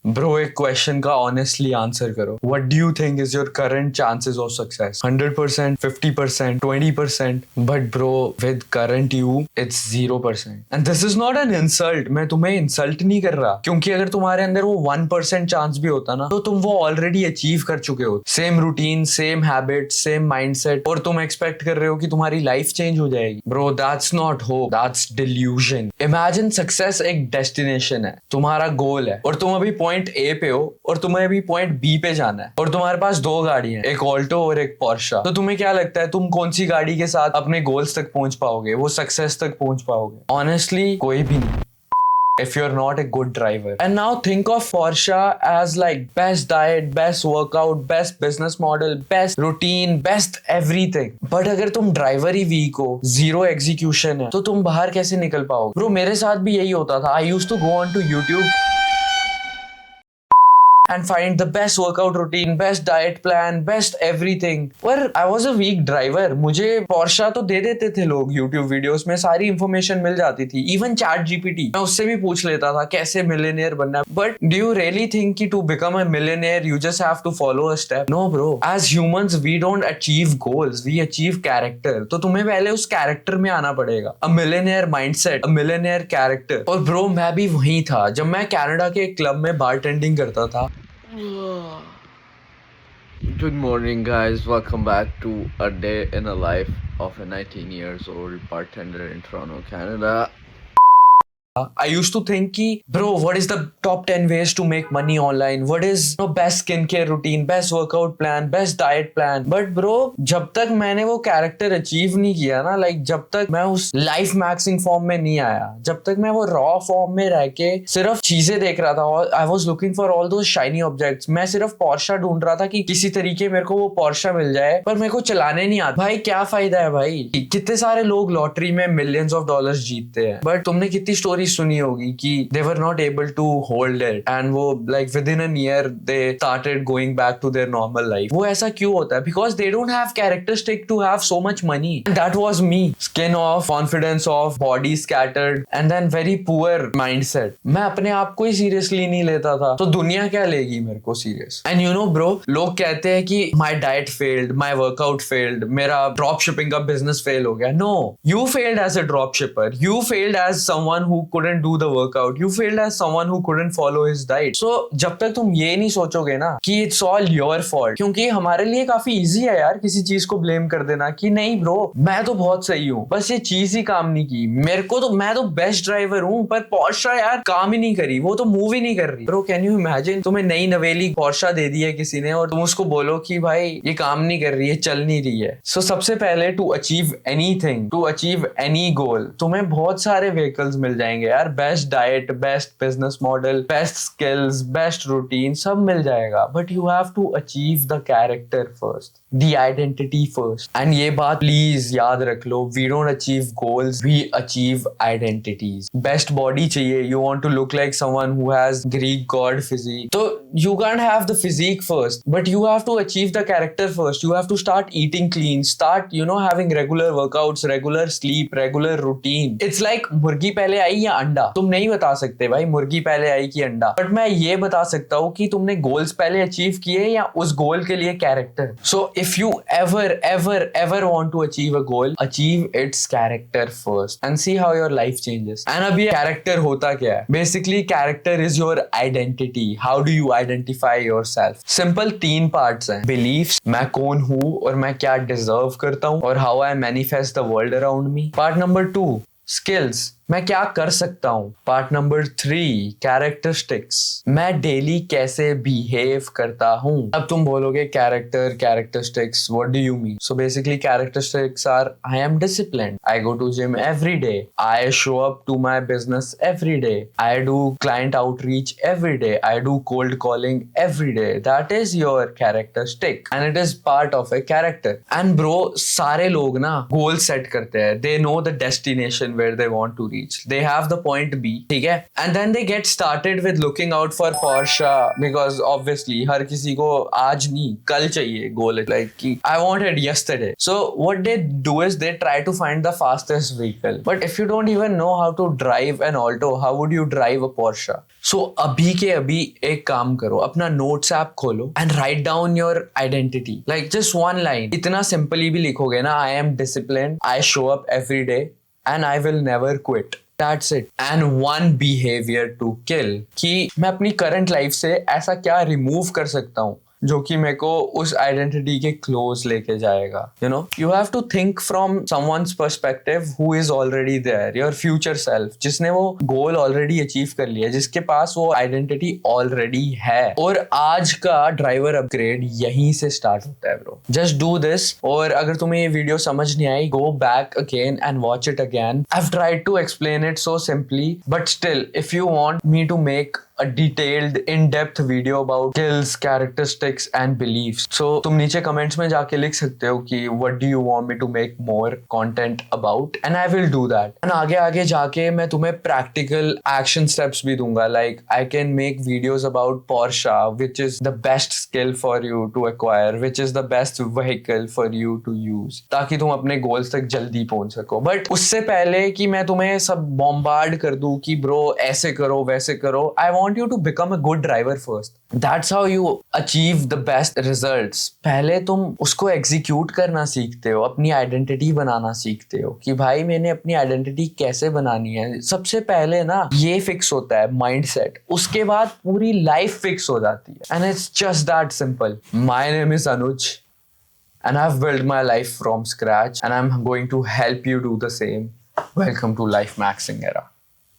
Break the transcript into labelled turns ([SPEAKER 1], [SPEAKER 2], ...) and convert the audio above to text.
[SPEAKER 1] Bro एक question का honestly answer करो. What do you think is your current chances of success? 100%, 50%, 20%? But bro with current you it's 0%. And this is not an insult. मैं तुम्हें insult नहीं कर रहा, क्योंकि अगर तुम्हारे अंदर वो 1% चांस भी होता ना, तो तुम वो ऑलरेडी अचीव कर चुके हो. Same routine, same habit, same mindset, और तुम एक्सपेक्ट कर रहे हो कि तुम्हारी लाइफ चेंज हो जाएगी. Bro that's not hope, that's delusion. Imagine success एक डेस्टिनेशन है, तुम्हारा गोल है, और तुम अभी पॉइंट ए पे हो और तुम्हें अभी पॉइंट बी पे जाना है, और तुम्हारे पास दो गाड़ियां हैं, एक ऑल्टो और एक पोर्शा. तो तुम्हें क्या लगता है तुम कौन सी गाड़ी के साथ अपने गोल्स तक पहुंच पाओगे, वो सक्सेस तक पहुंच पाओगे? ऑनेस्टली कोई भी नहीं, if you're not a good driver. And now think of Porsche as like best diet, best workout, best business model, best routine, best everything. But अगर तुम ड्राइवर ही वीक हो, जीरो एग्जीक्यूशन है, तो तुम बाहर कैसे निकल पाओगे? ब्रो मेरे साथ भी यही होता था. I used to go on to YouTube and find the best workout routine, best diet plan, best everything. पर I was a weak driver. मुझे Porsche तो दे देते थे लोग YouTube वीडियोस में, सारी इंफॉर्मेशन मिल जाती थी. इवन ChatGPT, मैं उससे भी पूछ लेता था कैसे मिलियनेयर बनना है. But do you really think कि to become a millionaire you just have to follow a step? No bro. As humans we don't achieve goals, we achieve character. तो तुम्हें पहले उस कैरेक्टर में आना पड़ेगा. A millionaire mindset, a millionaire character. और bro मैं भी वहीं था जब मैं कनाडा के एक क्लब में बारटेंडिंग करता था.
[SPEAKER 2] Good morning, guys. Welcome back to a day in the life of a 19 years old bartender in Toronto, Canada.
[SPEAKER 1] I used to think कि bro what is the top 10 ways to make money online, what is best skincare routine, best workout plan, best diet plan. But bro जब तक मैंने वो character achieve नहीं किया ना, like जब तक मैं उस लाइफ मैक्सिंग फॉर्म में नहीं आया, जब तक मैं वो रॉ फॉर्म में रह के सिर्फ चीजें देख रहा था, I was looking for all those shiny objects. मैं सिर्फ पोर्शा ढूंढ रहा था कि किसी तरीके मेरे को वो पोर्शा मिल जाए, पर मेरे को चलाने नहीं आता. भाई क्या फायदा है भाई? कितने सारे लोग लॉटरी में मिलियंस ऑफ डॉलर्स जीतते हैं, बट तुमने कितनी स्टोरी सुनी होगी कि they were not able to hold it and वो like within a year they started going back to their normal life. वो ऐसा क्यों होता है? Because they don't have characteristic to have so much money. And that was me. Skin off, confidence off, body scattered, and then very poor mindset. मैं अपने आप को ही seriously नहीं लेता था, तो दुनिया क्या लेगी मेरे को serious? And you know bro, लोग कहते हैं कि my diet failed, my workout failed, मेरा ड्रॉप शिपिंग का बिजनेस फेल हो गया. No, you failed as a drop shipper. You failed as someone who couldn't do the workout. You failed as someone who couldn't follow his diet. So जब तक तुम ये नहीं सोचोगे ना कि it's all your fault, क्योंकि हमारे लिए काफी इजी है यार किसी चीज को ब्लेम कर देना कि नहीं ब्रो मैं तो बहुत सही हूँ, बस ये चीज ही काम नहीं की मेरे को, तो मैं तो बेस्ट ड्राइवर हूँ, पर पोर्शा यार काम ही नहीं करी, वो तो मूव ही नहीं कर रही. ब्रो कैन यू इमेजिन तुम्हें नई नवेली पोर्शा दे दी है किसी ने, और तुम उसको बोलो कि भाई ये काम नहीं कर रही है, चल नहीं रही है. सो सबसे पहले to achieve anything, to achieve any goal, तुम्हें बहुत सारे व्हीकल्स मिल जाएंगे यार. Best diet, best business model, best skills, best routine, सब मिल जाएगा. But you have to achieve the character first, the identity first. And ये बात प्लीज याद रख लो, we don't achieve goals, we achieve identities. Best body चाहिए, you want to look like someone who has Greek god physique, तो you can't have the physique first, but you have to achieve the character first. You have to start eating clean, start having regular workouts, regular sleep, regular routine. It's like मुर्गी पहले आई या अंडा, तुम नहीं बता सकते भाई मुर्गी पहले आई कि अंडा, बट मैं ये बता सकता हूँ कि तुमने गोल्स पहले अचीव किए या उस गोल के लिए character. So if you ever want to achieve a goal, achieve its character first and see how your life changes. And अब ये कैरेक्टर होता क्या है? Basically character is your identity. How do you identify yourself? Simple 3 parts हैं. Beliefs, मैं कौन हूँ और मैं क्या deserve करता हूँ, और how I manifest the world around me. Part number 2, skills, मैं क्या कर सकता हूँ. पार्ट नंबर 3, कैरेक्टरिस्टिक्स, मैं डेली कैसे बिहेव करता हूँ. अब तुम बोलोगे characteristics, what do you mean? So basically characteristics are I am disciplined, I go to gym every day, I show up to my business every day, I do client outreach every day, I do cold calling every day. That is your characteristic and it is part of a character. And bro सारे लोग ना goal set करते हैं, they know the destination where they want to Beach. They have the point B, ठीक है? And then they get started with looking out for Porsche because obviously हर किसी को आज नहीं कल चाहिए goal like कि I wanted yesterday. So what they do is they try to find the fastest vehicle. But if you don't even know how to drive an Alto, how would you drive a Porsche? So अभी के अभी एक काम करो, अपना notes app खोलो and write down your identity. Like just one line. इतना simply भी लिखोगे ना, I am disciplined, I show up every day and I will never quit. That's it. And one behavior to kill. कि मैं अपनी current life से ऐसा क्या remove कर सकता हूँ जो कि मेरे को उस आइडेंटिटी के क्लोज लेके जाएगा. You know, you have to think from someone's perspective who is already there, your future self, जिसने वो गोल ऑलरेडी अचीव कर लिया, जिसके पास वो आइडेंटिटी ऑलरेडी है. और आज का ड्राइवर अपग्रेड यहीं से स्टार्ट होता है ब्रो. Just do this. और अगर तुम्हें ये वीडियो समझ नहीं आई, go back again and watch it again. I have tried to explain it so simply, but still if you want me to make a detailed in-depth video about skills, characteristics and beliefs, so तुम नीचे comments में जाके लिख सकते हो कि what do you want me to make more content about, and I will do that. and आगे आगे जाके मैं तुम्हें practical action steps भी दूंगा. like I can make videos about Porsche, which is the best skill for you to acquire, which is the best vehicle for you to use, ताकि तुम अपने goals तक जल्दी पहुंच सको. but उससे पहले कि मैं तुम्हें सब bombard कर दूं कि bro ऐसे करो वैसे करो, I want you to become a good driver first. That's how you achieve the best results. पहले तुम उसको execute करना सीखते हो, अपनी आइडेंटिटी बनाना सीखते हो कि भाई मैंने अपनी आइडेंटिटी कैसे बनानी है. सबसे पहले ना ये फिक्स होता है माइंडसेट, उसके बाद पूरी लाइफ फिक्स हो जाती है. And it's just that simple. My name is Anuj and I've built my life from scratch and I'm going to help you do the same. Welcome to Life Maxing Era.